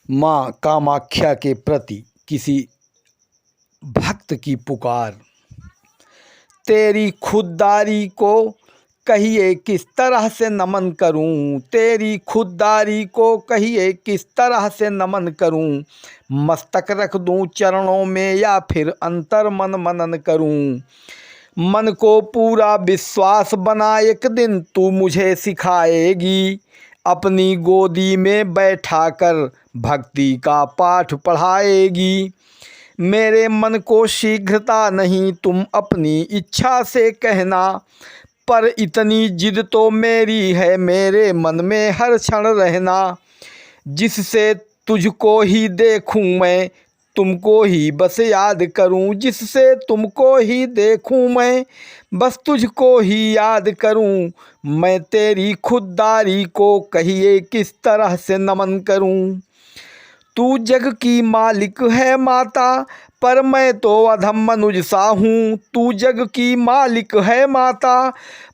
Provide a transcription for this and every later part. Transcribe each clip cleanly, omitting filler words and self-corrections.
माँ कामाख्या के प्रति किसी भक्त की पुकार। तेरी खुददारी को कहिए किस तरह से नमन करूं, तेरी खुददारी को कहिए किस तरह से नमन करूं। मस्तक रख दूं चरणों में या फिर अंतर मन मनन करूं। मन को पूरा विश्वास बना एक दिन तू मुझे सिखाएगी, अपनी गोदी में बैठाकर भक्ति का पाठ पढ़ाएगी। मेरे मन को शीघ्रता नहीं तुम अपनी इच्छा से कहना, पर इतनी जिद तो मेरी है मेरे मन में हर क्षण रहना। जिससे तुझको ही देखूं मैं तुमको ही बस याद करूं, जिससे तुमको ही देखूं मैं बस तुझको ही याद करूं। मैं तेरी खुददारी को कहिए किस तरह से नमन करूं। तू जग की मालिक है माता, पर मैं तो अधम मनुज सा हूँ। तू जग की मालिक है माता,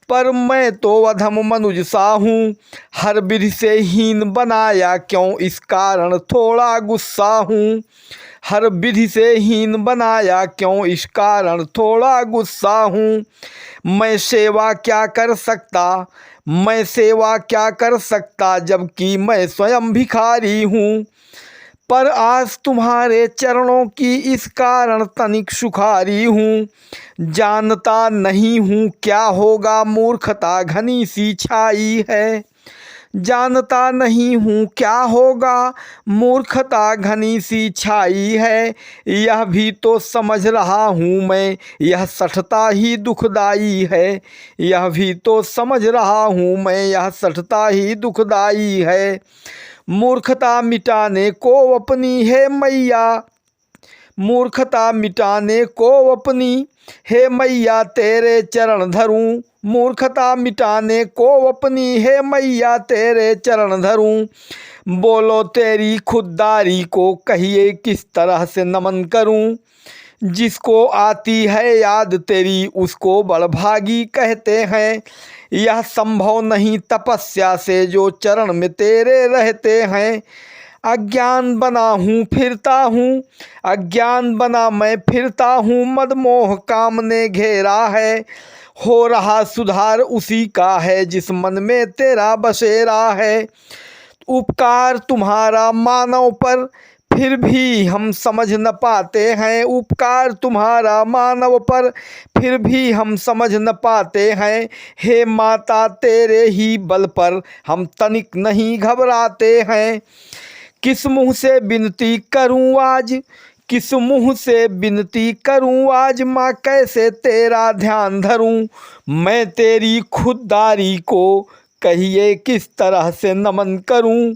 पर मैं तो अधम मनुज सा हूँ। हर विधि से हीन बनाया क्यों इस कारण थोड़ा गुस्सा हूँ। हर विधि से हीन बनाया क्यों इस कारण थोड़ा गुस्सा हूँ। मैं सेवा क्या कर सकता, मैं सेवा क्या कर सकता, जबकि मैं स्वयं भिखारी हूँ। पर आज तुम्हारे चरणों की इस कारण तनिक सुखारी हूँ। जानता नहीं हूँ क्या होगा, मूर्खता घनी सी छाई है। जानता नहीं हूँ क्या होगा, मूर्खता घनी सी छाई है। यह भी तो समझ रहा हूँ मैं, यह सठता ही दुखदाई है। यह भी तो समझ रहा हूँ मैं, यह सठता ही दुखदाई है। मूर्खता मिटाने को अपनी है मैया, मूर्खता मिटाने को अपनी हे मैया तेरे चरण धरूं। मूर्खता मिटाने को अपनी है मैया तेरे चरण धरूं। बोलो तेरी खुददारी को कहिए किस तरह से नमन करूं। जिसको आती है याद तेरी उसको बड़भागी कहते हैं। यह संभव नहीं तपस्या से जो चरण में तेरे रहते हैं। अज्ञान बना हूँ फिरता हूँ, अज्ञान बना मैं फिरता हूँ। मदमोह काम ने घेरा है, हो रहा सुधार उसी का है जिस मन में तेरा बसेरा है। उपकार तुम्हारा मानव पर फिर भी हम समझ न पाते हैं। उपकार तुम्हारा मानव पर फिर भी हम समझ न पाते हैं। हे माता तेरे ही बल पर हम तनिक नहीं घबराते हैं। किस मुँह से विनती करूं आज, किस मुँह से विनती करूं आज। माँ कैसे तेरा ध्यान धरूं। मैं तेरी खुददारी को कहिए किस तरह से नमन करूं।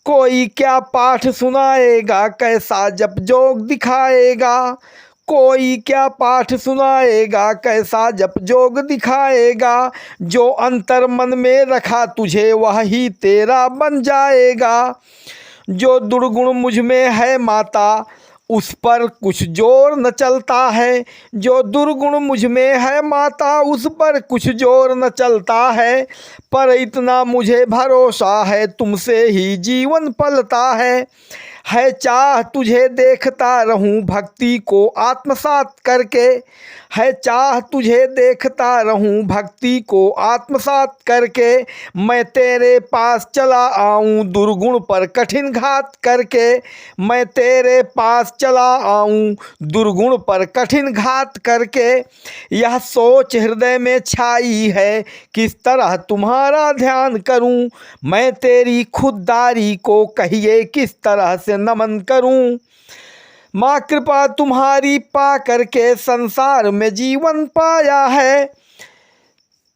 कोई क्या पाठ सुनाएगा, कैसा जप जोग दिखाएगा। कोई क्या पाठ सुनाएगा, कैसा जप जोग दिखाएगा। जो अंतर मन में रखा तुझे वही तेरा बन जाएगा। जो दुर्गुण मुझ में है माता उस पर कुछ जोर न चलता है। जो दुर्गुण मुझ में है माता उस पर कुछ जोर न चलता है। पर इतना मुझे भरोसा है तुमसे ही जीवन पलता है चाह तुझे देखता रहूं भक्ति को आत्मसात करके। है चाह तुझे देखता रहूं भक्ति को आत्मसात करके। मैं तेरे पास चला आऊं दुर्गुण पर कठिन घात करके। मैं तेरे पास चला आऊं दुर्गुण पर कठिन घात करके। यह सोच हृदय में छाई है किस तरह तुम्हारा ध्यान करूं। मैं तेरी खुददारी को कहिए किस तरह से नमन करूं। माँ कृपा तुम्हारी पा करके संसार में जीवन पाया है।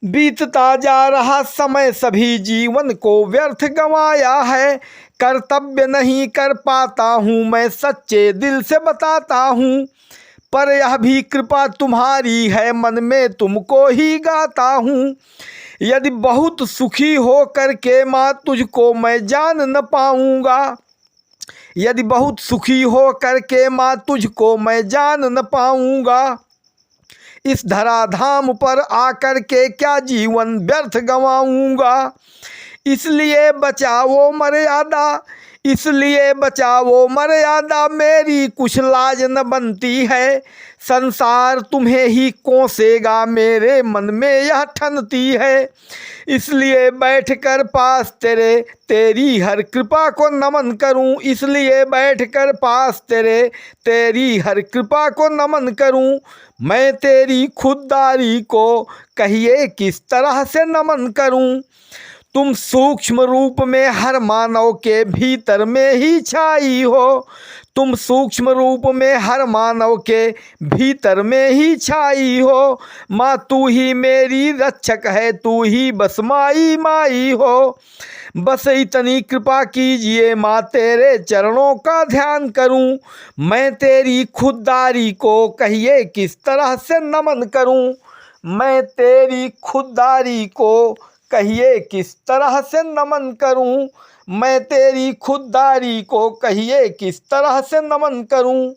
बीतता जा रहा समय सभी जीवन को व्यर्थ गंवाया है। कर्तव्य नहीं कर पाता हूँ मैं सच्चे दिल से बताता हूँ। पर यह भी कृपा तुम्हारी है मन में तुमको ही गाता हूँ। यदि बहुत सुखी हो करके माँ तुझको मैं जान न पाऊँगा। यदि बहुत सुखी हो करके माँ तुझको मैं जान न पाऊँगा। इस धराधाम पर आकर के क्या जीवन व्यर्थ गंवाऊँगा। इसलिए बचाओ मर्यादा, इसलिए बचाओ मर्यादा मेरी, कुछ लाज न बनती है। संसार तुम्हें ही कोसेगा, मेरे मन में यह ठनती है। इसलिए बैठकर पास तेरे, तेरी हर कृपा को नमन करूं। इसलिए बैठकर पास तेरे, तेरी हर कृपा को नमन करूं। मैं तेरी खुददारी को कहिए किस तरह से नमन करूं। तुम सूक्ष्म रूप में हर मानव के भीतर में ही छाई हो। तुम सूक्ष्म रूप में हर मानव के भीतर में ही छाई हो। माँ तू ही मेरी रक्षक है, तू ही बस माई माई हो। बस इतनी कृपा कीजिए माँ, तेरे चरणों का ध्यान करूं। मैं तेरी खुददारी को कहिए किस तरह से नमन करूं। मैं तेरी खुददारी को कहिए किस तरह से नमन करूं। मैं तेरी खुददारी को कहिए किस तरह से नमन करूं।